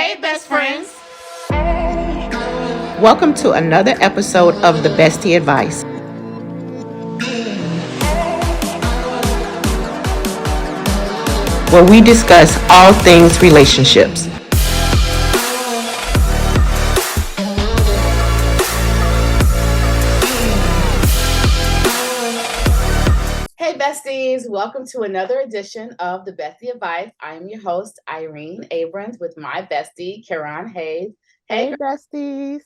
Hey, best friends. Welcome to another episode of the Bestie Advice, where we discuss all things relationships. Hey, besties. Welcome to another edition of the Bestie Advice. I'm your host, Irene Abrams, with my bestie, Karan Hayes. Hey, besties.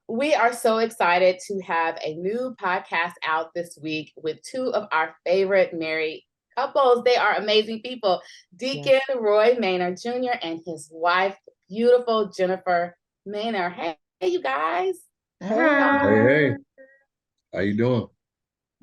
We are so excited to have a new podcast out this week with two of our favorite married couples. They are amazing people. Deacon Roy Mainor Jr. and his wife, beautiful Jennifer Mainor. Hey, you guys. Hey. How you doing?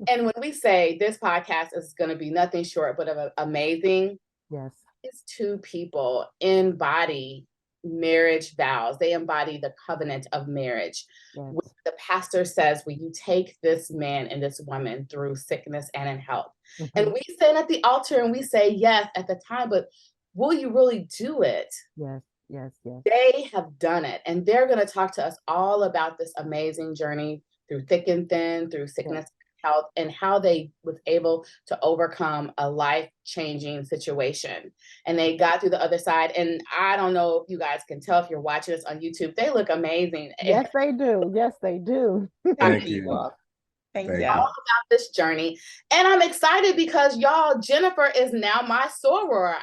And when we say this podcast is going to be nothing short but of amazing, yes, these two people embody marriage vows. They embody the covenant of marriage. yes. The pastor says, will you take this man and this woman through sickness and in health? Mm-hmm. And we stand at the altar and we say yes at the time, but will you really do it? Yes, yes, yes. They have done it. And they're going to talk to us all about this amazing journey through thick and thin, through sickness, health, and how they was able to overcome a life-changing situation. And they got through the other side. And I don't know if you guys can tell if you're watching this on YouTube, they look amazing. Yes, they do. Yes, they do. Thank you. Thank you. All about this journey. And I'm excited because y'all, Jennifer is now my soror.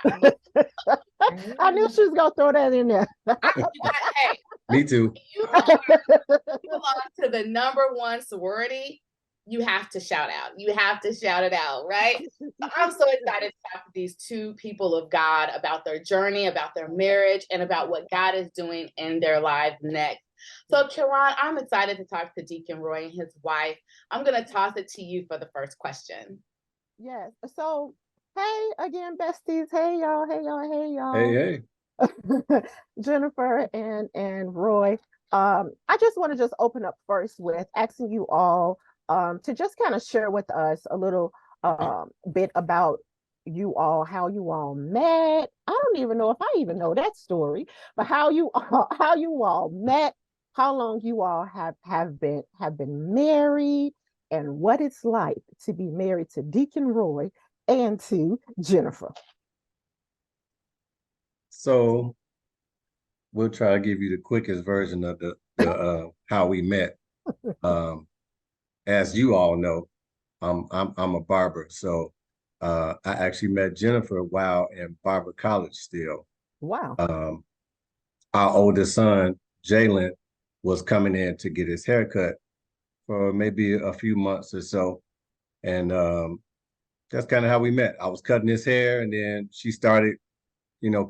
I knew she was going to throw that in there. Hey, me too. You belong to the #1 sorority. You have to shout out. You have to shout it out, right? I'm so excited to talk to these two people of God about their journey, about their marriage, and about what God is doing in their lives next. So, Karan, I'm excited to talk to Deacon Roy and his wife. I'm going to toss it to you for the first question. Yes. So, hey, again, besties. Hey, y'all. Hey, y'all. Hey, y'all. Hey. Jennifer and Roy. I just want to just open up first with asking you all to just kind of share with us a little bit about you all, how you all met. I don't even know if I even know that story, but how you all met, how long you all have been married, and what it's like to be married to Deacon Roy and to Jennifer. So we'll try to give you the quickest version of the how we met. As you all know, I'm a barber, so I actually met Jennifer while in barber college still. Wow. Our oldest son, Jalen, was coming in to get his haircut for maybe a few months or so. And that's kind of how we met. I was cutting his hair, and then she started,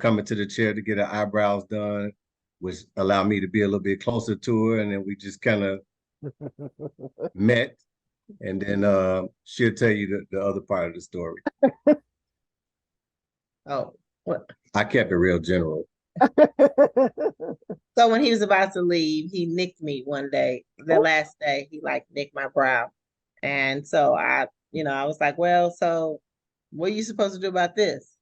coming to the chair to get her eyebrows done, which allowed me to be a little bit closer to her. And then we just kind of met. And then she'll tell you the other part of the story. Oh, what? I kept it real general. So when he was about to leave, he nicked me one day. The last day, he nicked my brow. And so I was like, well, so what are you supposed to do about this?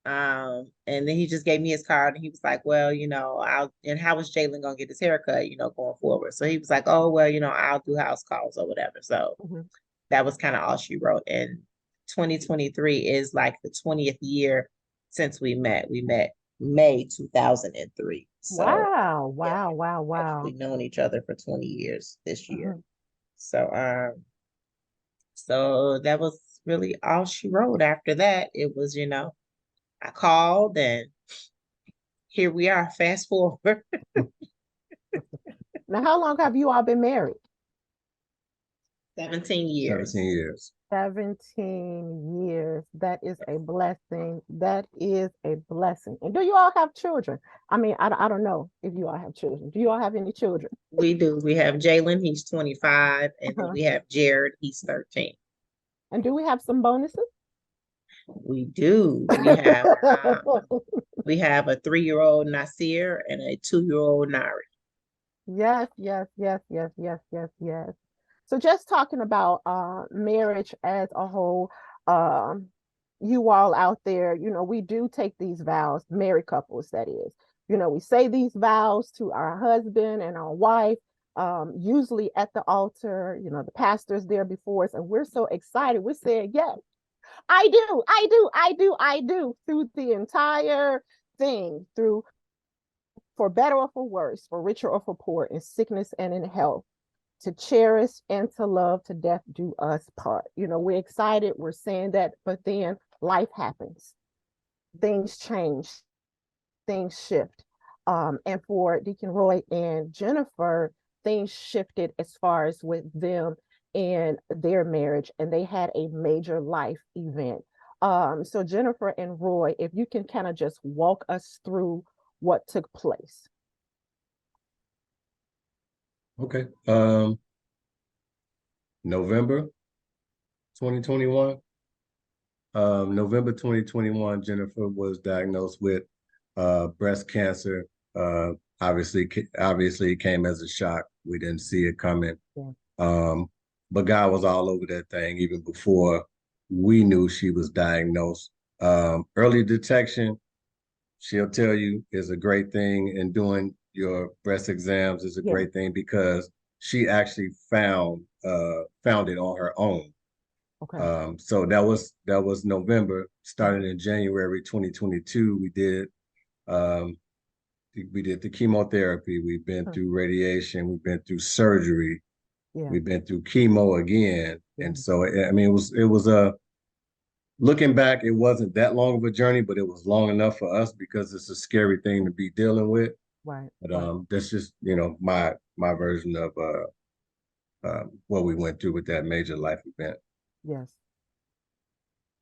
And then he just gave me his card and he was like, well, and how was Jalen gonna get his haircut, going forward? So he was like, oh, well, I'll do house calls or whatever. So that was kind of all she wrote. And 2023 is like the 20th year since we met. We met May 2003. So, wow. We've known each other for 20 years this year. So so that was really all she wrote. After that, it was, I called and here we are, fast forward. Now, how long have you all been married? 17 years. 17 years. 17 years. That is a blessing. That is a blessing. And do you all have children? I mean, I don't know if you all have children. Do you all have any children? We do. We have Jalen, he's 25, and then we have Jared, he's 13. And do we have some bonuses? We do. We have a 3-year-old Nasir and a 2-year-old Nari. Yes. So just talking about marriage as a whole, you all out there, we do take these vows, married couples, that is. we say these vows to our husband and our wife, usually at the altar, the pastor's there before us, and we're so excited. We're saying, yes, I do, I do, I do, I do, through the entire thing, through for better or for worse, for richer or for poor, in sickness and in health, to cherish and to love, to death do us part. We're excited, we're saying that, but then life happens. Things change, things shift. And for Deacon Roy and Jennifer, things shifted as far as with them and their marriage, and they had a major life event. So Jennifer and Roy, if you can kind of just walk us through what took place. Okay. November 2021. November 2021, Jennifer was diagnosed with breast cancer. Obviously it came as a shock. We didn't see it coming. Yeah. But God was all over that thing even before we knew she was diagnosed. Early detection, she'll tell you, is a great thing, and doing your breast exams is a Yeah. great thing because she actually found it on her own. Okay. So that was November. Starting in January 2022, we did the chemotherapy. We've been through radiation. We've been through surgery. Yeah. We've been through chemo again. Yeah. And so, I mean, it was a, looking back, it wasn't that long of a journey, but it was long enough for us because it's a scary thing to be dealing with. Right. But Right. that's just, my version of what we went through with that major life event. Yes.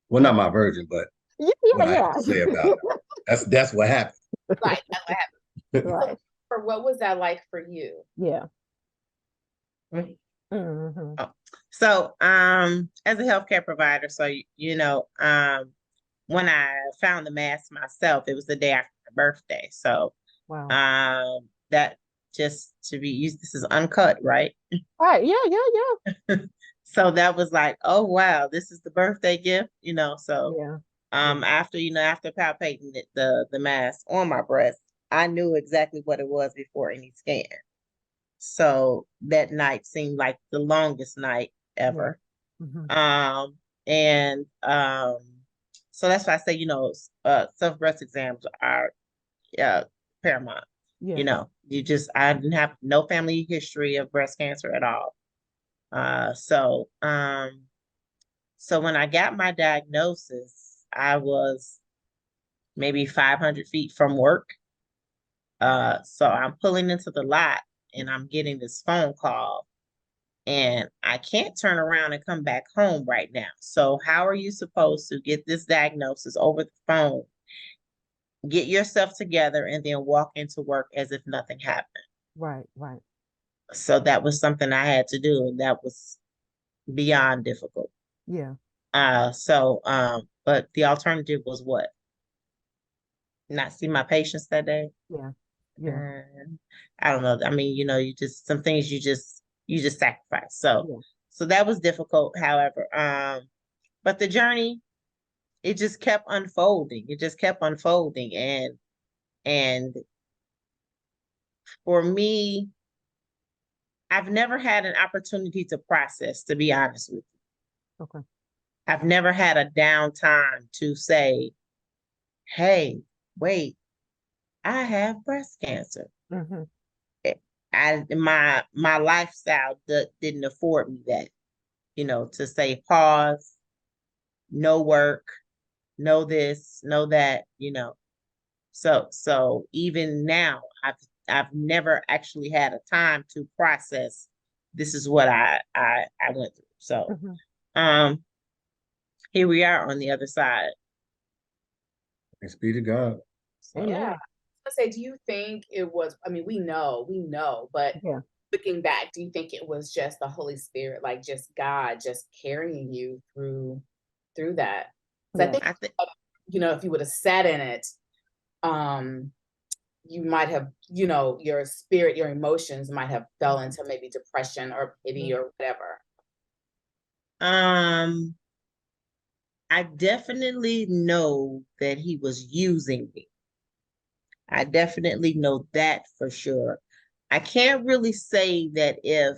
Well, not my version, but Yeah. what I have to say about it. That's what happened. Right. That's what happened. Right. So, what was that like for you? Yeah. Mm-hmm. So, as a healthcare provider, so when I found the mass myself, it was the day after my birthday. So, wow. That just to be used. This is uncut, right? Right. Yeah. So that was like, oh wow, this is the birthday gift, So, Yeah. after palpating the mass on my breast, I knew exactly what it was before any scan. So that night seemed like the longest night ever. Mm-hmm. And so that's why I say, self breast exams are paramount. Yeah. I didn't have no family history of breast cancer at all. So when I got my diagnosis, I was maybe 500 feet from work. So I'm pulling into the lot and I'm getting this phone call, and I can't turn around and come back home right now. So how are you supposed to get this diagnosis over the phone, get yourself together, and then walk into work as if nothing happened? Right. Right. So that was something I had to do, and that was beyond difficult. Yeah. But the alternative was what? Not see my patients that day? Yeah. Yeah. I don't know. I mean, you just, some things you just sacrifice. So that was difficult. However, but the journey, it just kept unfolding. It just kept unfolding. And for me, I've never had an opportunity to process, to be honest with you. Okay. I've never had a downtime to say, hey, wait, I have breast cancer. Mm-hmm. My lifestyle didn't afford me that, to say pause, no work, no this, no that, So even now, I've never actually had a time to process. This is what I went through. So, here we are on the other side. Thanks be to God. Amen. Yeah. I was gonna say, do you think it was? I mean, we know, but Yeah. looking back, do you think it was just the Holy Spirit, like just God, just carrying you through that? Because Yeah. I think if you would have sat in it, you might have, your spirit, your emotions might have fell into maybe depression or pity or whatever. I definitely know that he was using me. I definitely know that for sure. I can't really say that if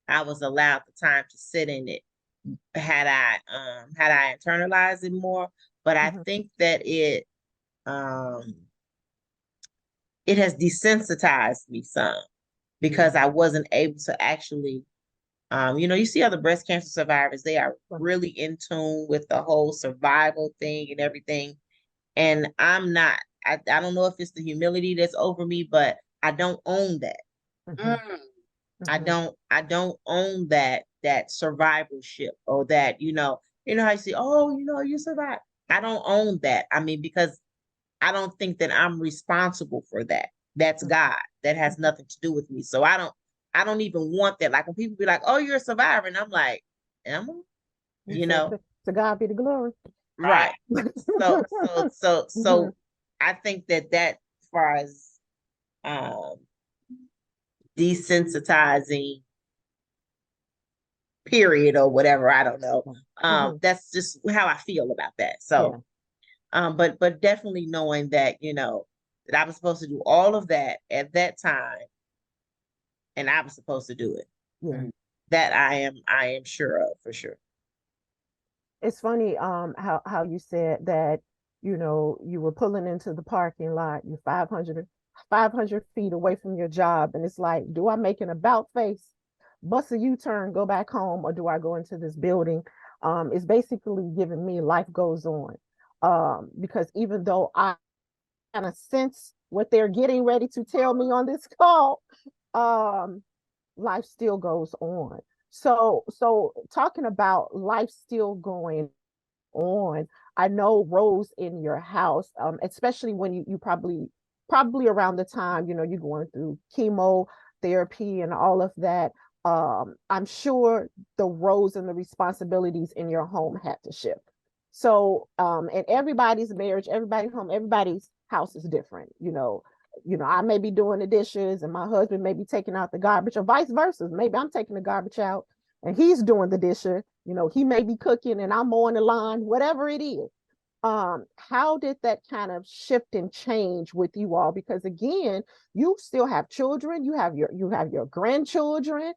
I was allowed the time to sit in it, had I internalized it more, but I Mhm. think that um it has desensitized me some because I wasn't able to actually you see other breast cancer survivors, they are Right. really in tune with the whole survival thing and everything. And I'm not. I don't know if it's the humility that's over me, but I don't own that. Mhm. Mm. Mhm. I don't own that survivalship or that, how you say, oh, you survive. I don't own that. I mean, because I don't think that I'm responsible for that. That's Mhm. God. That has nothing to do with me. So I don't even want that. Like when people be like, oh, you're a survivor, and I'm like, am I? You You said know? to God be the glory. Right. So so so Mhm. so I think that as far as um desensitizing period or whatever, I don't know. Mhm. That's just how I feel about that. Yeah. So but definitely knowing that, that I was supposed to do all of that at that time and I was supposed to do it. Yeah. That I am sure of for sure. It's funny how you said that, you were pulling into the parking lot, you're 500 feet away from your job, and it's like, do I make an about face, bust a U-turn, go back home, or do I go into this building? It's basically giving me life goes on. Because even though I kind of sense what they're getting ready to tell me on this call, um, life still goes on. So talking about life still going on, I know roles in your house, especially when you probably around the time, you're going through chemotherapy and all of that. I'm sure the roles and the responsibilities in your home had to shift. So, and everybody's marriage, everybody's home, everybody's house is different. I may be doing the dishes and my husband may be taking out the garbage, or vice versa. Maybe I'm taking the garbage out and he's doing the dishes. He may be cooking and I'm mowing the lawn, whatever it is. How did that kind of shift and change with you all? Because again, you still have children, you have your grandchildren.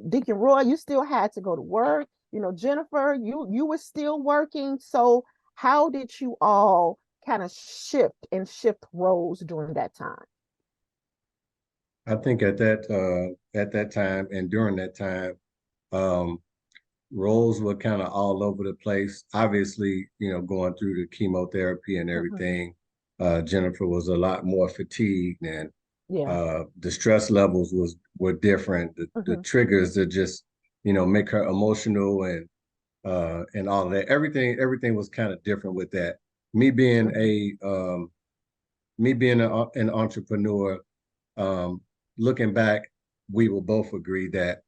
Deacon Roy, you still had to go to work. Jennifer, you were still working. So how did you all kind of shift roles during that time? I think at that time and during that time, um, roles were kind of all over the place. Obviously, going through the chemotherapy and Mhm. everything, Jennifer was a lot more fatigued, and Yeah. the stress levels were different. The Mhm. triggers that just make her emotional and all of that. Everything was kind of different with that. Me being Mhm. an entrepreneur, um, looking back, we will both agree that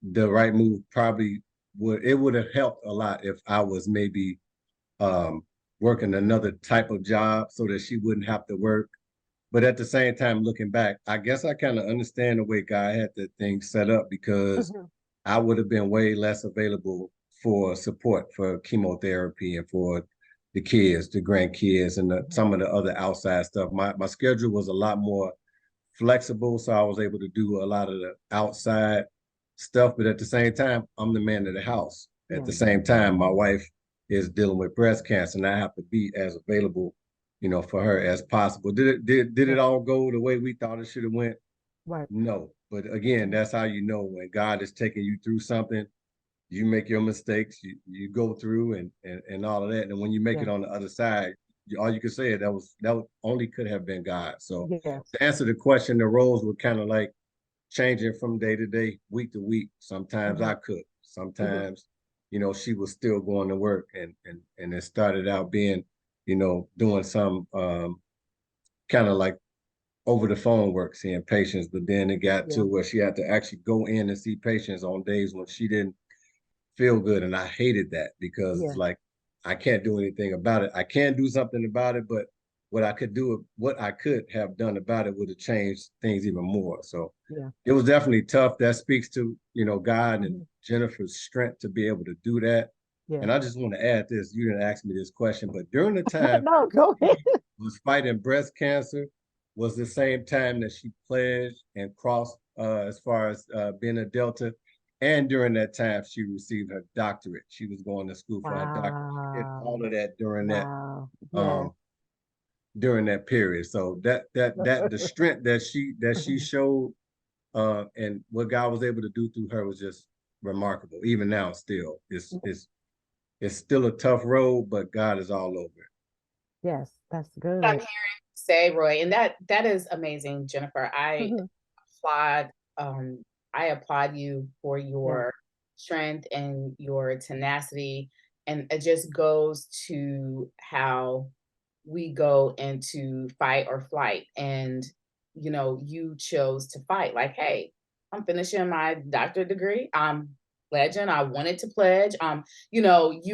the right move probably would have helped a lot if I was maybe um, working another type of job so that she wouldn't have to work. But at the same time, looking back, I guess I kind of understand the way God had the thing set up, because Mhm. I would have been way less available for support for chemotherapy and for the kids, the grandkids, and Mhm. some of the other outside stuff. My schedule was a lot more flexible, so I was able to do a lot of the outside stuff. But at the same time, I'm the man of the house. At Yeah. the same time, my wife is dealing with breast cancer, and I have to be as available, for her as possible. Did it Yeah. all go the way we thought it should have went? Right. No. But again, Mhm. that's how you know when God is taking you through something. You make your mistakes, you go through and all of that. And when you make Yeah. it on the other side, all you can say is that only could have been God. So Yes. to answer the question, the roles were kind of like changing from day to day, week to week. Sometimes Mhm. I cooked, Mhm. sometimes, she was still going to work, and it started out being, doing some kind of like over the phone work, seeing patients, but then it got Yeah. to where she had to actually go in and see patients on days when she didn't feel good. And I hated that, because it's Yeah. like I can't do anything about it. I can do something about it, but what I could have done about it would have changed things even more. So Yeah. it was definitely tough. That speaks to, God and Mhm. Jennifer's strength to be able to do that. Yeah. And I just want to add this. You didn't ask me this question, but during the time No, go ahead. was fighting breast cancer, was the same time that she pledged and crossed as far as being a Delta. And during that time, she received her doctorate. She was going to school for her doctorate. She did all Wow. of that Wow. Yes. um, during that period. So that the strength that she showed and what God was able to do through her was just remarkable. Even now, still, it's still a tough road, but God is all over it. Yes, that's I'm good. hearing you say, Roy, and that is amazing, Jennifer. Mhm. Applaud I applaud you for Yes. your strength and your tenacity. And it just goes to how we go into fight or flight. And you chose to fight. Like, hey, I'm finishing my doctorate degree. I'm pledging. I wanted to pledge. You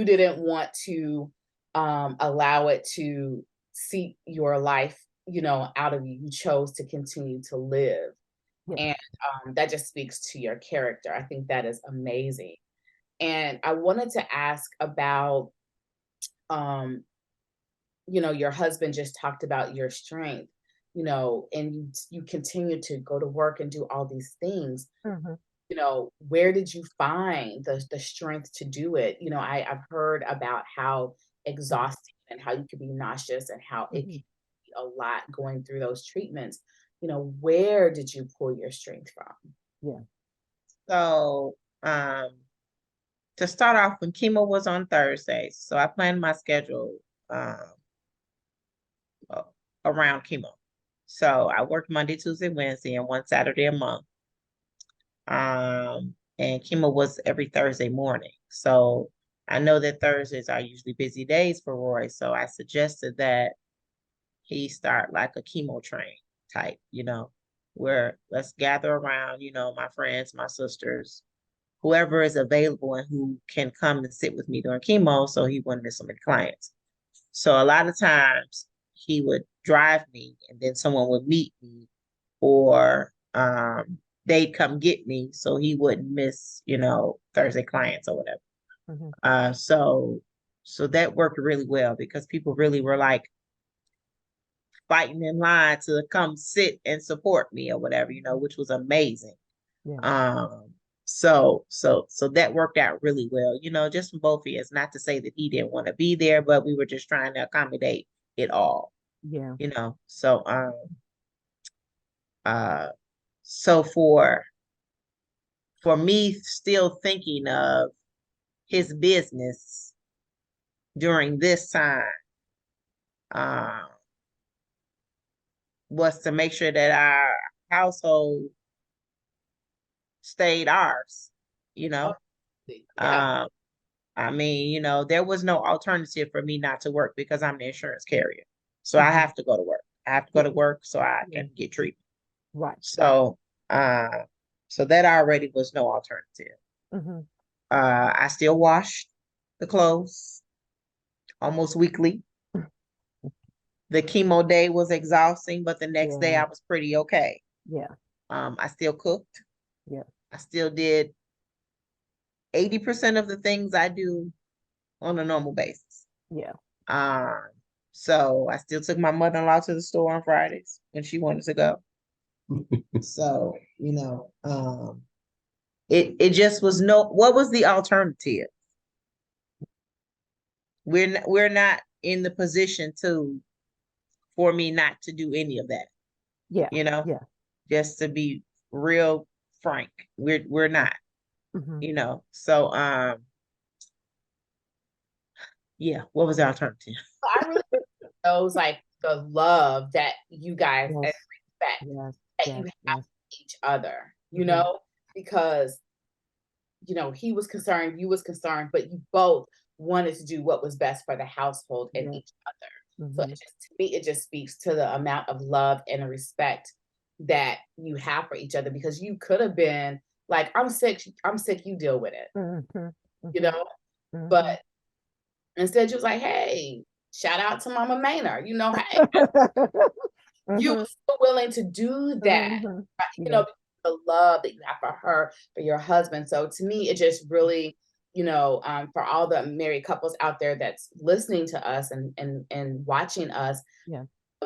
didn't want to allow it to seep your life, out of you. You chose to continue to live. Yes. And that just speaks to your character. I think that is amazing. And I wanted to ask about, um, your husband just talked about your strength, and you continue to go to work and do all these things. Mhm. Where did you find the strength to do it? I've heard about how exhausting and how you could be nauseous and how it can Mhm. be a lot going through those treatments. Where did you pull your strength from? Yeah. So, to start off, when chemo was on Thursdays, so I planned my schedule um, uh, around chemo. So I worked Monday, Tuesday, Wednesday, and one Saturday a month. And chemo was every Thursday morning. So I know that Thursdays are usually busy days for Roy. So I suggested that he start like a chemo train type, where let's gather around, my friends, my sisters, whoever is available and who can come and sit with me during chemo so he wouldn't miss so many clients. So a lot of times he would drive me and then someone would meet me or they'd come get me so he wouldn't miss, Thursday clients or whatever. Mhm. So that worked really well because people really were like fighting in line to come sit and support me or whatever, which was amazing. Yeah. So that worked out really well, just from both of us. Not to say that he didn't want to be there, but we were just trying to accommodate it all, Yeah. So uh so for me still thinking of his business during this time uh was to make sure that our household stayed ours, you Oh, know. yeah. Um I mean, there was no alternative for me not to work because I'm the insurance carrier. So I Mhm. have to go to work. I have to go to work so I Yeah. can get treatment. Right. So so that already was no alternative. Mhm. I still washed the clothes almost weekly. The chemo day was exhausting, but the next day Yeah. I was pretty okay. Yeah. I still cooked. Yeah. I still did 80% of the things I do on a normal basis. Yeah. Um, so I still took my mother-in-law to the store on Fridays when she wanted to go. So, it just was what was the alternative? We're not in the position for me not to do any of that, Yeah. you know, Yeah. just to be real frank. We're not, Mhm. So yeah, what was the alternative? I really knows like the love that you guys Yes. respect Yes. that you Yes. have Yes. for each other, Mhm. because he was concerned, you was concerned, but you both wanted to do what was best for the household and Yes. each other. So Mhm. to me, it just speaks to the amount of love and respect that you have for each other, because you could have been like, I'm sick, you deal with it, Mhm. you Mhm. know, but Mhm. instead you was like, hey, shout out to Mama Mainor, hey, you were Mhm. so willing to do that, Mhm. right? Yeah. The love that you have for her, for your husband. So to me, it just really for all the married couples out there that's listening to us and watching us, Yeah.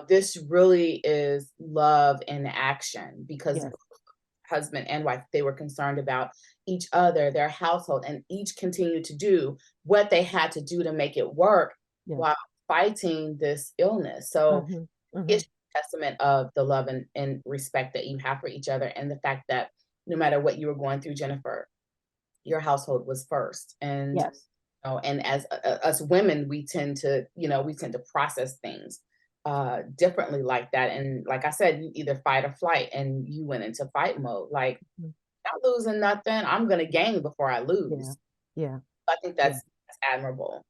this really is love in action, because Yes. husband and wife, they were concerned about each other, their household, and each continued to do what they had to do to make it work Yeah. while fighting this illness. So it's a testament of the love and respect that you have for each other, and the fact that no matter what you were going through, Jennifer, your household was first. And Yes. and as us women, we tend to process things differently like that. And like I said, you either fight or flight, and you went into fight mode. Like, not losing nothing, I'm gonna gain before I lose. Yeah. I think Yeah. that's admirable.